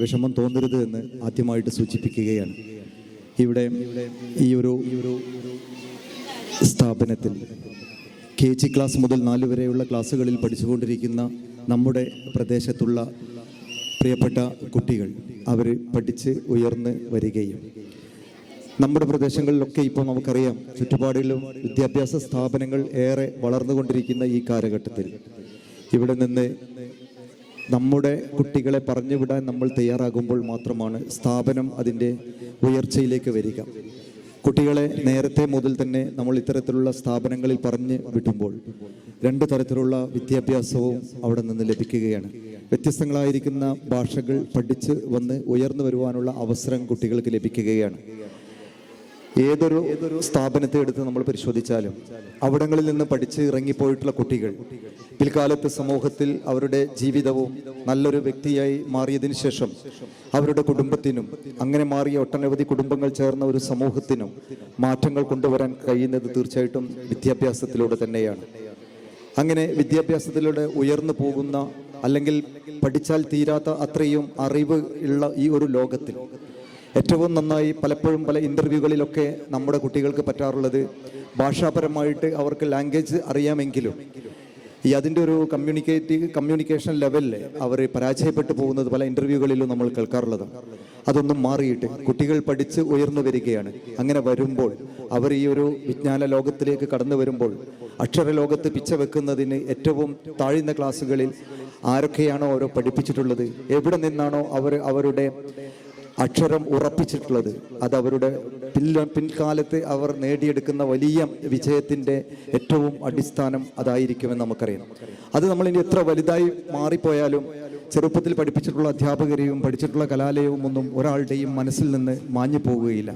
വിഷമം തോന്നരുത് എന്ന് ആദ്യമായിട്ട് സൂചിപ്പിക്കുകയാണ്. ഇവിടെ ഈ ഒരു സ്ഥാപനത്തിൽ KG ക്ലാസ് മുതൽ 4 വരെയുള്ള ക്ലാസ്സുകളിൽ പഠിച്ചുകൊണ്ടിരിക്കുന്ന നമ്മുടെ പ്രദേശത്തുള്ള പ്രിയപ്പെട്ട കുട്ടികൾ അവർ പഠിച്ച് ഉയർന്ന് വരികയും നമ്മുടെ പ്രദേശങ്ങളിലൊക്കെ ഇപ്പോൾ നമുക്കറിയാം ചുറ്റുപാടിലും വിദ്യാഭ്യാസ സ്ഥാപനങ്ങൾ ഏറെ വളർന്നുകൊണ്ടിരിക്കുന്ന ഈ കാലഘട്ടത്തിൽ ഇവിടെ നിന്ന് നമ്മുടെ കുട്ടികളെ പറഞ്ഞുവിടാൻ നമ്മൾ തയ്യാറാകുമ്പോൾ മാത്രമാണ് സ്ഥാപനം അതിൻ്റെ ഉയർച്ചയിലേക്ക് വരിക. കുട്ടികളെ നേരത്തെ മുതൽ തന്നെ നമ്മൾ ഇത്തരത്തിലുള്ള സ്ഥാപനങ്ങളിൽ പറഞ്ഞു വിടുമ്പോൾ 2 തരത്തിലുള്ള വിദ്യാഭ്യാസവും അവിടെ നിന്ന് ലഭിക്കുകയാണ്. വ്യത്യസ്തങ്ങളായിരിക്കുന്ന ഭാഷകൾ പഠിച്ച് വന്ന് ഉയർന്നു വരുവാനുള്ള അവസരം കുട്ടികൾക്ക് ലഭിക്കുകയാണ്. ഏതൊരു സ്ഥാപനത്തെ എടുത്ത് നമ്മൾ പരിശോധിച്ചാലും അവിടങ്ങളിൽ നിന്ന് പഠിച്ച് ഇറങ്ങിപ്പോയിട്ടുള്ള കുട്ടികൾ പിൽക്കാലത്ത് സമൂഹത്തിൽ അവരുടെ ജീവിതവും നല്ലൊരു വ്യക്തിയായി മാറിയതിനു ശേഷം അവരുടെ കുടുംബത്തിനും അങ്ങനെ മാറിയ ഒട്ടനവധി കുടുംബങ്ങൾ ചേർന്ന ഒരു സമൂഹത്തിനും മാറ്റങ്ങൾ കൊണ്ടുവരാൻ കഴിയുന്നത് തീർച്ചയായിട്ടും വിദ്യാഭ്യാസത്തിലൂടെ തന്നെയാണ്. അങ്ങനെ വിദ്യാഭ്യാസത്തിലൂടെ ഉയർന്നു പോകുന്ന അല്ലെങ്കിൽ പഠിച്ചാൽ തീരാത്ത അത്രയും അറിവ് ഉള്ള ഈ ഒരു ലോകത്തിൽ ഏറ്റവും നന്നായി പലപ്പോഴും പല ഇൻ്റർവ്യൂകളിലൊക്കെ നമ്മുടെ കുട്ടികൾക്ക് പറ്റാറുള്ളത് ഭാഷാപരമായിട്ട് അവർക്ക് ലാംഗ്വേജ് അറിയാമെങ്കിലും അതിൻ്റെ ഒരു കമ്മ്യൂണിക്കേഷൻ ലെവലിൽ അവർ പരാജയപ്പെട്ടു പോകുന്നത് പല ഇൻ്റർവ്യൂകളിലും നമ്മൾ കേൾക്കാറുള്ളതാണ്. അതൊന്നും മാറിയിട്ട് കുട്ടികൾ പഠിച്ച് ഉയർന്നു വരികയാണ്. അങ്ങനെ വരുമ്പോൾ അവർ ഈ ഒരു വിജ്ഞാന ലോകത്തിലേക്ക് കടന്നു വരുമ്പോൾ അക്ഷര ലോകത്ത് പിച്ച വെക്കുന്നതിന് ഏറ്റവും താഴ്ന്ന ക്ലാസ്സുകളിൽ ആരൊക്കെയാണോ അവരെ പഠിപ്പിച്ചിട്ടുള്ളത്, എവിടെ നിന്നാണോ അവരുടെ അക്ഷരം ഉറപ്പിച്ചിട്ടുള്ളത്, അത് അവരുടെ പിൻകാലത്ത് അവർ നേടിയെടുക്കുന്ന വലിയ വിജയത്തിൻ്റെ ഏറ്റവും അടിസ്ഥാനം അതായിരിക്കുമെന്ന് നമുക്കറിയാം. അത് നമ്മളിനി എത്ര വലുതായി മാറിപ്പോയാലും ചെറുപ്പത്തിൽ പഠിപ്പിച്ചിട്ടുള്ള അധ്യാപകരെയും പഠിച്ചിട്ടുള്ള കലാലയവും ഒന്നും ഒരാളുടെയും മനസ്സിൽ നിന്ന് മാഞ്ഞു പോവുകയില്ല.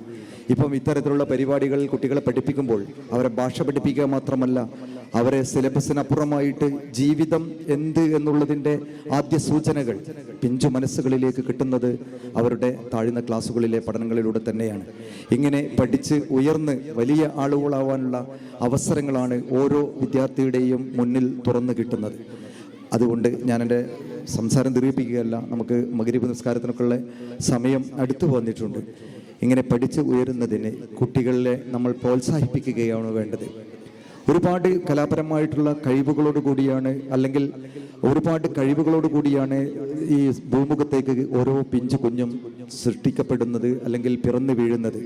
ഇപ്പം ഇത്തരത്തിലുള്ള പരിപാടികളിൽ കുട്ടികളെ പഠിപ്പിക്കുമ്പോൾ അവരെ ഭാഷ പഠിപ്പിക്കുക മാത്രമല്ല, അവരെ സിലബസിനപ്പുറമായിട്ട് ജീവിതം എന്ത് എന്നുള്ളതിൻ്റെ ആദ്യ സൂചനകൾ പിഞ്ചു മനസ്സുകളിലേക്ക് കിട്ടുന്നത് അവരുടെ താഴ്ന്ന ക്ലാസ്സുകളിലെ പഠനങ്ങളിലൂടെ തന്നെയാണ്. ഇങ്ങനെ പഠിച്ച് ഉയർന്ന് വലിയ ആളുകളാവാനുള്ള അവസരങ്ങളാണ് ഓരോ വിദ്യാർത്ഥിയുടെയും മുന്നിൽ തുറന്നു കിട്ടുന്നത്. അതുകൊണ്ട് ഞാൻ എൻ്റെ സംസാരം ദീർഘിപ്പിക്കുകയല്ല, നമുക്ക് മഗ്‌രിബ് നിസ്കാരത്തിനൊക്കെയുള്ള സമയം അടുത്തു വന്നിട്ടുണ്ട്. ഇങ്ങനെ പഠിച്ച് ഉയരുന്നതിന് കുട്ടികളെ നമ്മൾ പ്രോത്സാഹിപ്പിക്കുകയാണ് വേണ്ടത്. ഒരുപാട് കലാപരമായിട്ടുള്ള കഴിവുകളോട് കൂടിയാണ് അല്ലെങ്കിൽ ഒരുപാട് കഴിവുകളോട് കൂടിയാണ് ഈ ഭൂമുഖത്തേക്ക് ഓരോ പിഞ്ചു കുഞ്ഞും സൃഷ്ടിക്കപ്പെടുന്നത് അല്ലെങ്കിൽ പിറന്നു വീഴുന്നത്.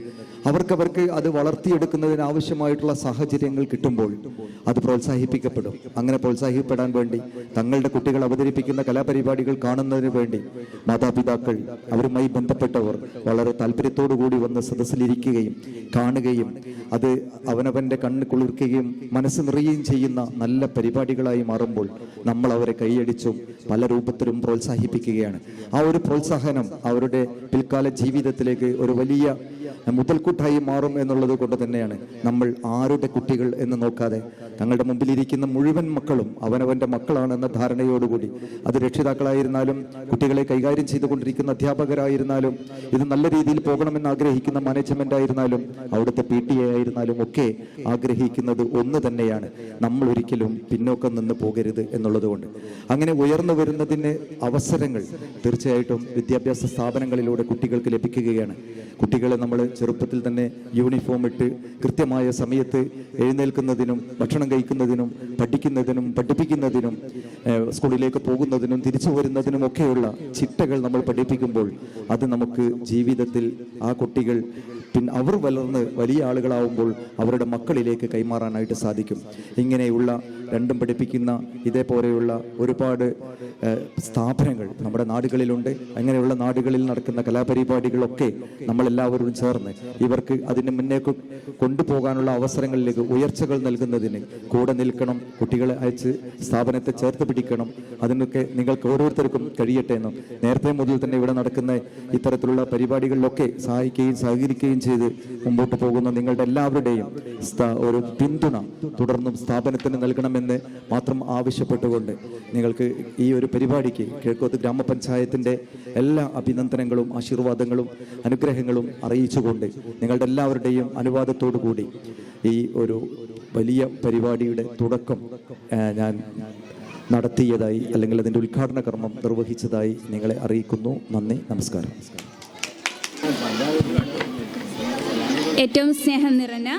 അവർക്ക് അത് വളർത്തിയെടുക്കുന്നതിന് ആവശ്യമായിട്ടുള്ള സാഹചര്യങ്ങൾ കിട്ടുമ്പോൾ അത് പ്രോത്സാഹിപ്പിക്കപ്പെടും. അങ്ങനെ പ്രോത്സാഹിക്കപ്പെടാൻ വേണ്ടി തങ്ങളുടെ കുട്ടികൾ അവതരിപ്പിക്കുന്ന കലാപരിപാടികൾ കാണുന്നതിന് വേണ്ടി മാതാപിതാക്കൾ അവരുമായി ബന്ധപ്പെട്ടവർ വളരെ താല്പര്യത്തോടു കൂടി വന്ന് സദസ്സിലിരിക്കുകയും കാണുകയും അത് അവനവൻ്റെ കണ്ണ് കുളിർക്കുകയും മനസ്സ് നിറയുകയും ചെയ്യുന്ന നല്ല പരിപാടികളായി മാറുമ്പോൾ നമ്മൾ അവരെ കൈയടിച്ചും പല രൂപത്തിലും പ്രോത്സാഹിപ്പിക്കുകയാണ്. ആ ഒരു പ്രോത്സാഹനം അവരുടെ പിൽക്കാല ജീവിതത്തിലേക്ക് ഒരു വലിയ മുതൽക്കൂട്ടായി മാറും എന്നുള്ളത് കൊണ്ട് തന്നെയാണ് നമ്മൾ ആരുടെ കുട്ടികൾ എന്ന് നോക്കാതെ തങ്ങളുടെ മുമ്പിലിരിക്കുന്ന മുഴുവൻ മക്കളും അവനവൻ്റെ മക്കളാണെന്ന ധാരണയോടുകൂടി, അത് രക്ഷിതാക്കളായിരുന്നാലും കുട്ടികളെ കൈകാര്യം ചെയ്തുകൊണ്ടിരിക്കുന്ന അധ്യാപകരായിരുന്നാലും ഇത് നല്ല രീതിയിൽ പോകണമെന്ന് ആഗ്രഹിക്കുന്ന മാനേജ്മെന്റ് ആയിരുന്നാലും അവിടുത്തെ PTA ആയിരുന്നാലും ഒക്കെ ആഗ്രഹിക്കുന്നത് ഒന്ന് തന്നെയാണ്, നമ്മൾ ഒരിക്കലും പിന്നോക്കം നിന്ന് പോകരുത് എന്നുള്ളത് കൊണ്ട്. അങ്ങനെ ഉയർന്നു വരുന്നതിന് അവസരങ്ങൾ തീർച്ചയായിട്ടും വിദ്യാഭ്യാസ സ്ഥാപനങ്ങളിലൂടെ കുട്ടികൾക്ക് ലഭിക്കുകയാണ്. കുട്ടികളെ നമ്മൾ ചെറുപ്പത്തിൽ തന്നെ യൂണിഫോം ഇട്ട് കൃത്യമായ സമയത്ത് എഴുന്നേൽക്കുന്നതിനും ഭക്ഷണം കഴിക്കുന്നതിനും പഠിക്കുന്നതിനും പഠിപ്പിക്കുന്നതിനും സ്കൂളിലേക്ക് പോകുന്നതിനും തിരിച്ചു വരുന്നതിനും ഒക്കെയുള്ള ചിട്ടകൾ നമ്മൾ പഠിപ്പിക്കുമ്പോൾ അത് നമുക്ക് ജീവിതത്തിൽ ആ കുട്ടികൾ അവർ വളർന്ന് വലിയ ആളുകളാവുമ്പോൾ അവരുടെ മക്കളിലേക്ക് കൈമാറാനായിട്ട് സാധിക്കും. ഇങ്ങനെയുള്ള രണ്ടും പഠിപ്പിക്കുന്ന ഇതേപോലെയുള്ള ഒരുപാട് സ്ഥാപനങ്ങൾ നമ്മുടെ നാടുകളിലുണ്ട്. അങ്ങനെയുള്ള നാടുകളിൽ നടക്കുന്ന കലാപരിപാടികളൊക്കെ നമ്മളെല്ലാവരും ചേർന്ന് ഇവർക്ക് അതിന് മുന്നേക്ക് കൊണ്ടുപോകാനുള്ള അവസരങ്ങളിലേക്ക് ഉയർച്ചകൾ നൽകുന്നതിന് കൂടെ നിൽക്കണം. കുട്ടികളെ അയച്ച് സ്ഥാപനത്തെ ചേർത്ത് പിടിക്കണം. അതിനൊക്കെ നിങ്ങൾക്ക് ഓരോരുത്തർക്കും കഴിയട്ടെ എന്നും നേരത്തെ മുതൽ തന്നെ ഇവിടെ നടക്കുന്ന ഇത്തരത്തിലുള്ള പരിപാടികളിലൊക്കെ സഹായിക്കുകയും സഹകരിക്കുകയും ചെയ്ത് മുമ്പോട്ട് പോകുന്ന നിങ്ങളുടെ എല്ലാവരുടെയും ഒരു പിന്തുണ തുടർന്നും സ്ഥാപനത്തിന് നൽകണമെന്ന് മാത്രം ആവശ്യപ്പെട്ടുകൊണ്ട് നിങ്ങൾക്ക് ഈ ഒരു പരിപാടിക്ക് കിഴക്കോത്ത് ഗ്രാമപഞ്ചായത്തിൻ്റെ എല്ലാ അഭിനന്ദനങ്ങളും ആശീർവാദങ്ങളും അനുഗ്രഹങ്ങളും അറിയിച്ചുകൊണ്ട് നിങ്ങളുടെ എല്ലാവരുടെയും അനുവാദത്തോടു കൂടി ഈ ഒരു വലിയ പരിപാടിയുടെ തുടക്കം ഞാൻ നടത്തിയതായി അല്ലെങ്കിൽ അതിൻ്റെ ഉദ്ഘാടന കർമ്മം നിർവഹിച്ചതായി നിങ്ങളെ അറിയിക്കുന്നു. നന്ദി, നമസ്കാരം. ഏറ്റവും സ്നേഹം നിറഞ്ഞ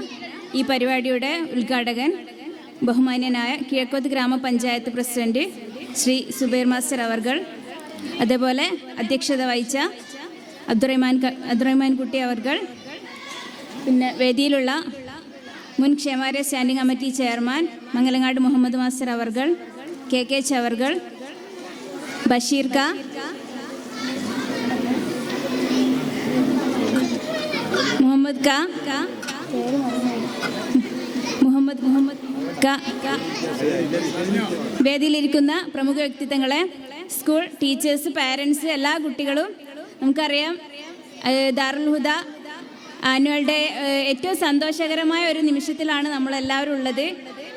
ഈ പരിപാടിയുടെ ഉദ്ഘാടകൻ ബഹുമാന്യനായ കിഴക്കോത്ത് ഗ്രാമപഞ്ചായത്ത് പ്രസിഡന്റ് ശ്രീ സുബൈർ മാസ്റ്റർ അവർകൾ, അതേപോലെ അധ്യക്ഷത വഹിച്ച അബ്ദുറഹ്മാൻ കുട്ടി അവർകൾ, പിന്നെ വേദിയിലുള്ള മുൻ ക്ഷേമാര്യ standing committee chairman Mangalangad Muhammad master അവർകൾ, കെ ചവർകൾ, ബഷീർ ക, മുഹമ്മദ് വേദിയിലിരിക്കുന്ന പ്രമുഖ വ്യക്തിത്വങ്ങളെ, സ്കൂൾ ടീച്ചേഴ്സ്, പാരൻസ്, എല്ലാ കുട്ടികളും, നമുക്കറിയാം ദാറുൽ ഹുദ ആനുവൽ ഡേ ഏറ്റവും സന്തോഷകരമായ ഒരു നിമിഷത്തിലാണ് നമ്മളെല്ലാവരും ഉള്ളത്.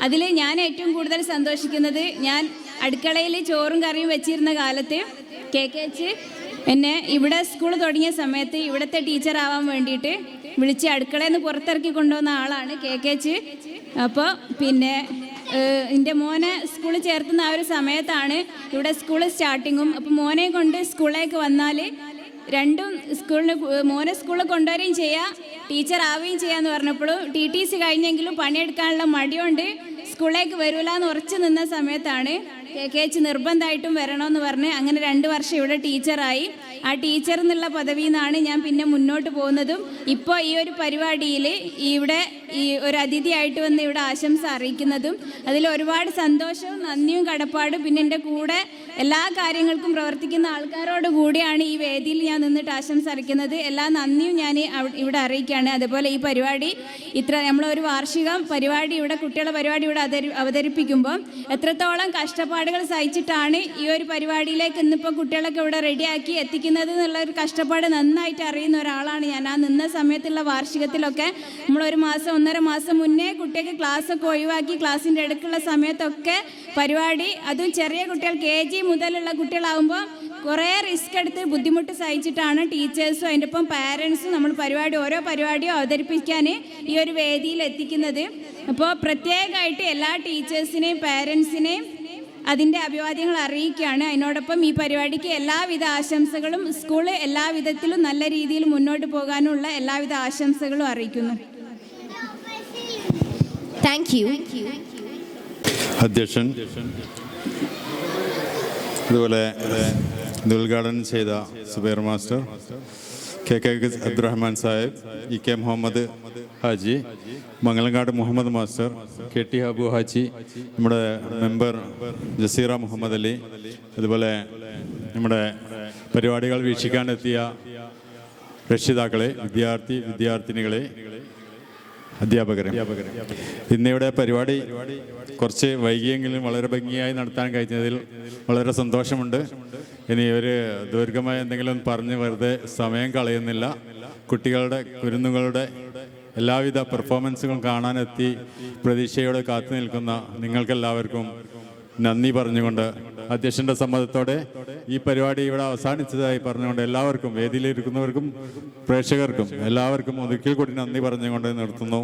അതിൽ ഞാൻ ഏറ്റവും കൂടുതൽ സന്തോഷിക്കുന്നത്, ഞാൻ അടുക്കളയിൽ ചോറും കറിയും വെച്ചിരുന്ന കാലത്ത് KKH എന്നെ ഇവിടെ സ്കൂൾ തുടങ്ങിയ സമയത്ത് ഇവിടുത്തെ ടീച്ചറാവാൻ വേണ്ടിയിട്ട് വിളിച്ച് അടുക്കളയിൽ നിന്ന് പുറത്തിറക്കി കൊണ്ടുവന്ന ആളാണ് KKH. അപ്പോൾ പിന്നെ എൻ്റെ മോനെ സ്കൂളിൽ ചേർത്തുന്ന ആ ഒരു സമയത്താണ് ഇവിടെ സ്കൂൾ സ്റ്റാർട്ടിങ്ങും. അപ്പോൾ മോനെ കൊണ്ട് സ്കൂളിലേക്ക് വന്നാൽ രണ്ടും മോനെ സ്കൂളിൽ കൊണ്ടുവരികയും ചെയ്യുക, ടീച്ചർ ആവുകയും ചെയ്യാന്ന് പറഞ്ഞപ്പോഴും TTC കഴിഞ്ഞെങ്കിലും പണിയെടുക്കാനുള്ള മടിയുണ്ട് സ്കൂളിലേക്ക് വരില്ല എന്ന് ഉറച്ചു നിന്ന സമയത്താണ് KKH നിർബന്ധമായിട്ടും വരണമെന്ന് പറഞ്ഞ് അങ്ങനെ 2 വർഷം ഇവിടെ ടീച്ചറായി. ആ ടീച്ചർ എന്നുള്ള പദവിയിൽ നിന്നാണ് ഞാൻ പിന്നെ മുന്നോട്ട് പോകുന്നതും. ഇപ്പോൾ ഈ ഒരു പരിപാടിയിൽ ഇവിടെ ഈ ഒരു അതിഥിയായിട്ട് വന്ന് ഇവിടെ ആശംസ അറിയിക്കുന്നതും അതിൽ ഒരുപാട് സന്തോഷവും നന്ദിയും കടപ്പാടും, പിന്നെ എൻ്റെ കൂടെ എല്ലാ കാര്യങ്ങൾക്കും പ്രവർത്തിക്കുന്ന ആൾക്കാരോട് കൂടിയാണ് ഈ വേദിയിൽ ഞാൻ നിന്നിട്ട് ആശംസ അറിയിക്കുന്നത്. എല്ലാ നന്ദിയും ഞാൻ ഇവിടെ അറിയിക്കുകയാണ്. അതുപോലെ ഈ പരിപാടി നമ്മളൊരു വാർഷിക പരിപാടി ഇവിടെ കുട്ടികളുടെ പരിപാടി ഇവിടെ അവതരിപ്പിക്കുമ്പോൾ എത്രത്തോളം കഷ്ടപ്പാടുകൾ സഹിച്ചിട്ടാണ് ഈ ഒരു പരിപാടിയിലേക്ക് ഇന്നിപ്പോൾ കുട്ടികളൊക്കെ ഇവിടെ റെഡിയാക്കി എത്തിക്കുന്നത് എന്നുള്ള ഒരു കഷ്ടപ്പാട് നന്നായിട്ട് അറിയുന്ന ഒരാളാണ് ഞാൻ. ആ നിന്ന സമയത്തുള്ള വാർഷികത്തിലൊക്കെ നമ്മളൊരു മാസം 1.5 മാസം മുന്നേ കുട്ടികൾക്ക് ക്ലാസ്സൊക്കെ ഒഴിവാക്കി ക്ലാസ്സിൻ്റെ ഇടയ്ക്കുള്ള സമയത്തൊക്കെ പരിപാടി, അതും ചെറിയ കുട്ടികൾ KG മുതലുള്ള കുട്ടികളാകുമ്പോൾ കുറേ റിസ്ക് എടുത്ത് ബുദ്ധിമുട്ട് സഹിച്ചിട്ടാണ് ടീച്ചേഴ്സും അതിൻ്റെ ഒപ്പം പാരൻസും നമ്മൾ ഓരോ പരിപാടിയും അവതരിപ്പിക്കാൻ ഈ ഒരു വേദിയിൽ എത്തിക്കുന്നത്. അപ്പോൾ പ്രത്യേകമായിട്ട് എല്ലാ ടീച്ചേഴ്സിനെയും പാരൻസിനെയും അതിൻ്റെ അഭിവാദ്യങ്ങൾ അറിയിക്കുകയാണ്. അതിനോടൊപ്പം ഈ പരിപാടിക്ക് എല്ലാവിധ ആശംസകളും, സ്കൂൾ എല്ലാവിധത്തിലും നല്ല രീതിയിൽ മുന്നോട്ട് പോകാനുള്ള എല്ലാവിധ ആശംസകളും അറിയിക്കുന്നു. Thank you. അധ്യക്ഷൻ, അതുപോലെ ഇത് ഉദ്ഘാടനം ചെയ്ത Zubair master, KK Abdurahman Sahib, EK Muhammad Haji, Mangalangad Muhammad master, KT Abu Haji, നമ്മുടെ മെമ്പർ ജസീറ മുഹമ്മദ് അലി, അതുപോലെ നമ്മുടെ പരിപാടികൾ വീക്ഷിക്കാനെത്തിയ രക്ഷിതാക്കളെ, വിദ്യാർത്ഥിനികളെ, അധ്യാപകരെ, ഇന്നിവിടെ പരിപാടി കുറച്ച് വൈകിയെങ്കിലും വളരെ ഭംഗിയായി നടത്താൻ കഴിഞ്ഞതിൽ വളരെ സന്തോഷമുണ്ട്. ഇനി ഒരു ദീർഘമായ എന്തെങ്കിലും പറഞ്ഞ് വെറുതെ സമയം കളയുന്നില്ല. കുരുന്നുകളുടെ എല്ലാവിധ പെർഫോമൻസുകളും കാണാനെത്തി പ്രതീക്ഷയോടെ കാത്തു നിൽക്കുന്ന നിങ്ങൾക്കെല്ലാവർക്കും നന്ദി പറഞ്ഞുകൊണ്ട് അധ്യക്ഷൻ്റെ സമ്മതത്തോടെ ഈ പരിപാടി ഇവിടെ അവസാനിച്ചതായി പറഞ്ഞുകൊണ്ട് എല്ലാവർക്കും, വേദിയിലിരിക്കുന്നവർക്കും പ്രേക്ഷകർക്കും എല്ലാവർക്കും ഒരിക്കൽ കൂടി നന്ദി പറഞ്ഞുകൊണ്ട് നിർത്തുന്നു.